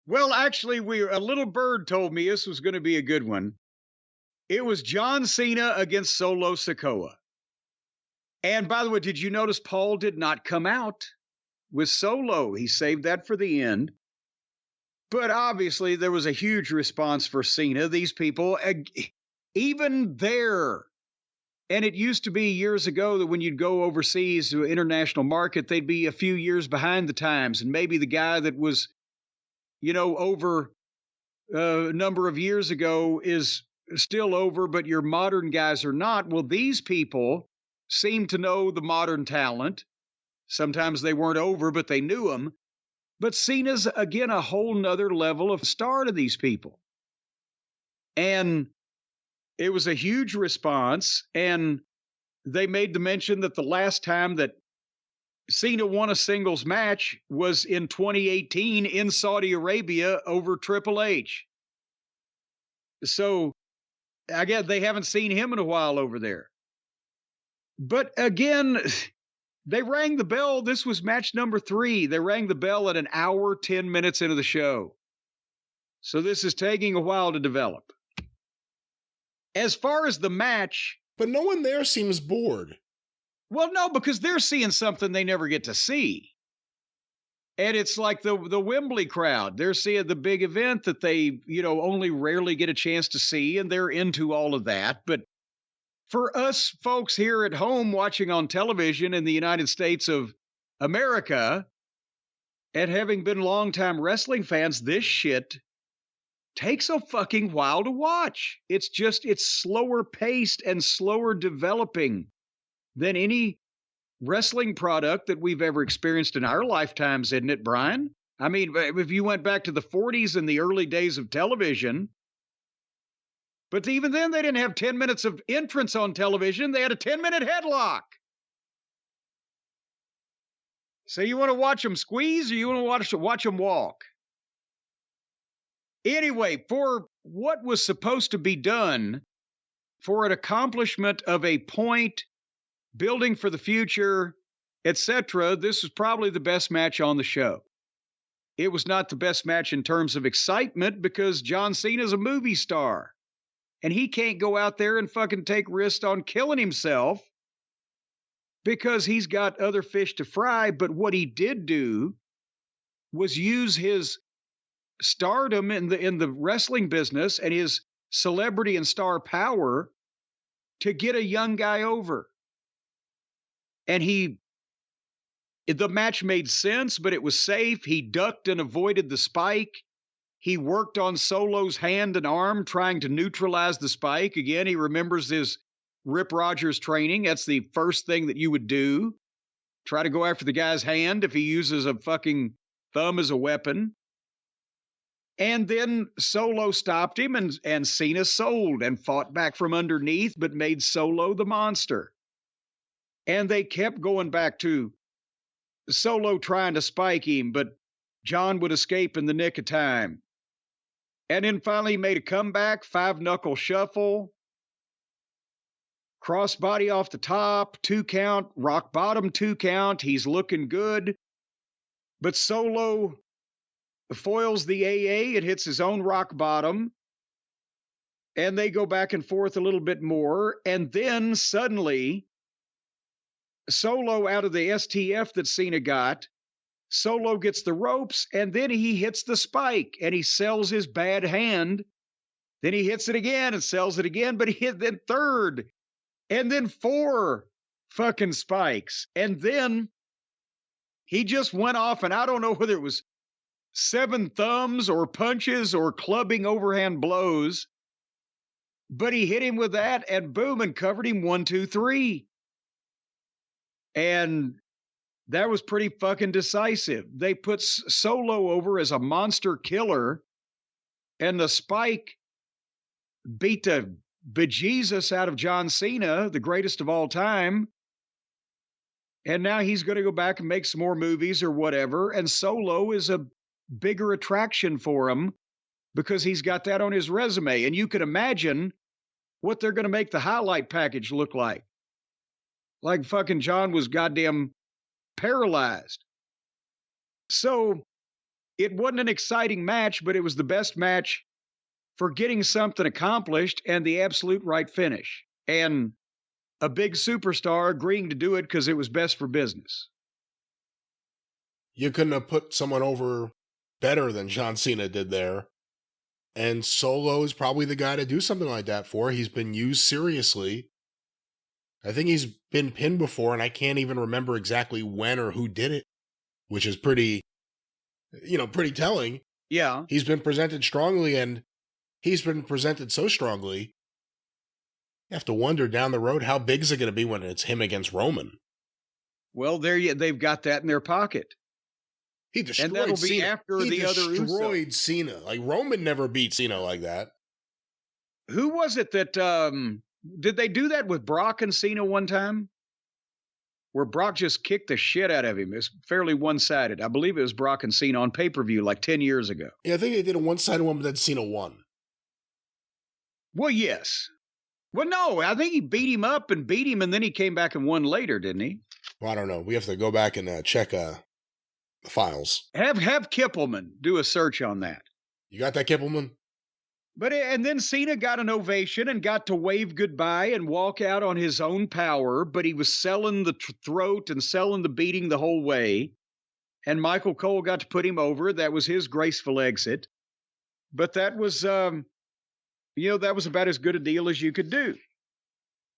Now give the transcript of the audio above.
Well, actually, a little bird told me this was going to be a good one. It was John Cena against Solo Sikoa. And by the way, did you notice Paul did not come out with Solo? He saved that for the end. But obviously, there was a huge response for Cena. These people, even there, and it used to be years ago that when you'd go overseas to an international market, they'd be a few years behind the times. And maybe the guy that was, over a number of years ago is still over, but your modern guys are not. Well, these people seem to know the modern talent. Sometimes they weren't over, but they knew them. But Cena's, again, a whole nother level of star to these people. And it was a huge response. And they made the mention that the last time that Cena won a singles match was in 2018 in Saudi Arabia over Triple H. So, I guess they haven't seen him in a while over there. But again, they rang the bell. This was match number 3. They rang the bell at 1 hour, 10 minutes into the show. So this is taking a while to develop. As far as the match... But no one there seems bored. Well, no, because they're seeing something they never get to see. And it's like the Wembley crowd. They're seeing the big event that they, only rarely get a chance to see, and they're into all of that. But for us folks here at home watching on television in the United States of America, and having been longtime wrestling fans, this shit takes a fucking while to watch. It's slower paced and slower developing than any wrestling product that we've ever experienced in our lifetimes, isn't it, Brian? I mean, if you went back to the 40s and the early days of television, but even then they didn't have 10 minutes of entrance on television. They had a 10-minute headlock. So you want to watch them squeeze or you want to watch them walk? Anyway, for what was supposed to be done for an accomplishment of a point, building for the future, etc., this was probably the best match on the show. It was not the best match in terms of excitement because John Cena's a movie star. And he can't go out there and fucking take risks on killing himself because he's got other fish to fry. But what he did do was use his stardom in the wrestling business and his celebrity and star power to get a young guy over. And the match made sense, but it was safe. He ducked and avoided the spike. He worked on Solo's hand and arm, trying to neutralize the spike. Again, he remembers his Rip Rogers training. That's the first thing that you would do. Try to go after the guy's hand if he uses a fucking thumb as a weapon. And then Solo stopped him, and Cena sold and fought back from underneath, but made Solo the monster. And they kept going back to Solo trying to spike him, but John would escape in the nick of time. And then finally made a comeback, 5-knuckle shuffle, crossbody off the top, 2 count, rock bottom 2 count. He's looking good. But Solo foils the AA. It hits his own rock bottom. And they go back and forth a little bit more. And then suddenly, Solo out of the STF that Cena got, Solo gets the ropes, and then he hits the spike, and he sells his bad hand. Then he hits it again and sells it again, but he hit then 3rd, and then 4 fucking spikes. And then he just went off, and I don't know whether it was 7 thumbs or punches or clubbing overhand blows, but he hit him with that, and boom, and covered him 1, 2, 3. And that was pretty fucking decisive. They put Solo over as a monster killer, and the spike beat the bejesus out of John Cena, the greatest of all time. And now he's going to go back and make some more movies or whatever, and Solo is a bigger attraction for him because he's got that on his resume. And you can imagine what they're going to make the highlight package look like. Like fucking John was goddamn paralyzed. So It wasn't an exciting match, but it was the best match for getting something accomplished and the absolute right finish. And a big superstar agreeing to do it because it was best for business. You couldn't have put someone over better than John Cena did there. And Solo is probably the guy to do something like that for. He's been used seriously. I think he's been pinned before, and I can't even remember exactly when or who did it, which is pretty telling. Yeah. He's been presented strongly, and he's been presented so strongly, you have to wonder down the road, how big is it going to be when it's him against Roman? Well, they've got that in their pocket. He destroyed and that'll be Cena. After he the other destroyed Cena. Like, Roman never beat Cena like that. Who was it that, did they do that with Brock and Cena one time? Where Brock just kicked the shit out of him. It's fairly one-sided. I believe it was Brock and Cena on pay-per-view like 10 years ago. Yeah, I think they did a one-sided one, but then Cena won. Well, yes. Well, no, I think he beat him up and then he came back and won later, didn't he? Well, I don't know. We have to go back and check the files. Have Kippelman do a search on that. You got that, Kippelman? And then Cena got an ovation and got to wave goodbye and walk out on his own power, but he was selling the throat and selling the beating the whole way. And Michael Cole got to put him over. That was his graceful exit. But that was, that was about as good a deal as you could do.